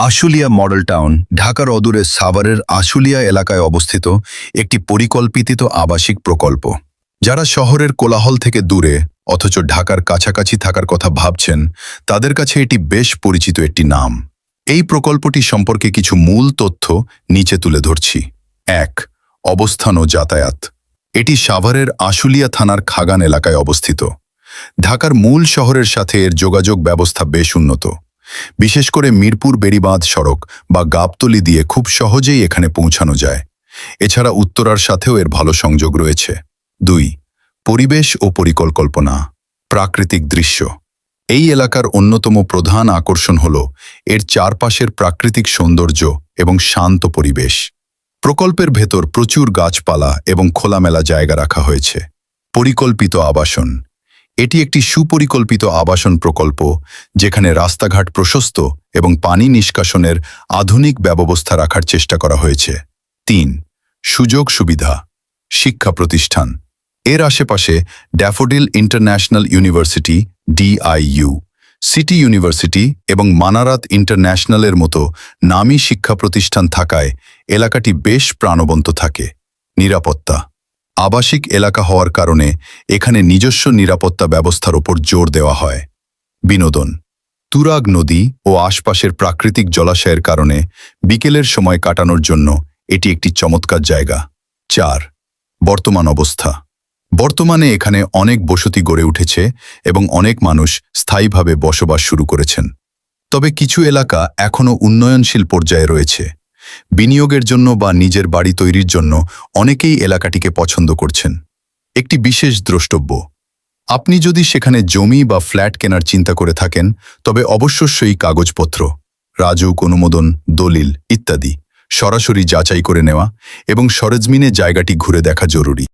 Ashulia model town ঢাকার অদূরে সাভারের আশুলিয়া এলাকায় অবস্থিত একটি পরিকল্পিত আবাসিক প্রকল্প। যারা শহরের কোলাহল থেকে দূরে অথচ ঢাকার কাছাকাছি থাকার কথা ভাবছেন, তাদের কাছে এটি বেশ পরিচিত একটি নাম। এই প্রকল্পটি সম্পর্কে কিছু মূল তথ্য নিচে তুলে ধরছি। ১. অবস্থান ও যাতায়াত। এটি সাভারের আশুলিয়া থানার খাগান এলাকায় অবস্থিত। ঢাকার মূল শহরের সাথে এর যোগাযোগ ব্যবস্থা বেশ উন্নত। বিশেষ করে মিরপুর বেড়িবাঁধ সড়ক বা গাবতলী দিয়ে খুব সহজেই এখানে পৌঁছানো যায়। এছাড়া উত্তরার সাথেও এর ভালো সংযোগ রয়েছে। ২. পরিবেশ ও পরিকল্পনা। প্রাকৃতিক দৃশ্য। এই এলাকার অন্যতম প্রধান আকর্ষণ হল এর চারপাশের প্রাকৃতিক সৌন্দর্য এবং শান্ত পরিবেশ। প্রকল্পের ভেতর প্রচুর গাছপালা এবং খোলামেলা জায়গা রাখা হয়েছে। পরিকল্পিত আবাসন। এটি একটি সুপরিকল্পিত আবাসন প্রকল্প, যেখানে রাস্তাঘাট প্রশস্ত এবং পানি নিষ্কাশনের আধুনিক ব্যবস্থা রাখার চেষ্টা করা হয়েছে। ৩. সুযোগ সুবিধা। শিক্ষা প্রতিষ্ঠান। এর আশেপাশে daffodil international university DIU, city university এবং মানারাত ইন্টারন্যাশনালের মতো নামী শিক্ষা প্রতিষ্ঠান থাকায় এলাকাটি বেশ প্রাণবন্ত থাকে। নিরাপত্তা। আবাসিক এলাকা হওয়ার কারণে এখানে নিজস্ব নিরাপত্তা ব্যবস্থার ওপর জোর দেওয়া হয়। বিনোদন। তুরাগ নদী ও আশপাশের প্রাকৃতিক জলাশয়ের কারণে বিকেলের সময় কাটানোর জন্য এটি একটি চমৎকার জায়গা। ৪. বর্তমান অবস্থা। বর্তমানে এখানে অনেক বসতি গড়ে উঠেছে এবং অনেক মানুষ স্থায়ীভাবে বসবাস শুরু করেছেন। তবে কিছু এলাকা এখনও উন্নয়নশীল পর্যায়ে রয়েছে। বিনিয়োগের জন্য বা নিজের বাড়ি তৈরির জন্য অনেকেই এলাকাটিকে পছন্দ করছেন। একটি বিশেষ দ্রষ্টব্য, আপনি যদি সেখানে জমি বা ফ্ল্যাট কেনার চিন্তা করে থাকেন, তবে অবশ্যই কাগজপত্র, রাজউক অনুমোদন, দলিল ইত্যাদি সরাসরি যাচাই করে নেওয়া এবং সরেজমিনে জায়গাটি ঘুরে দেখা জরুরি।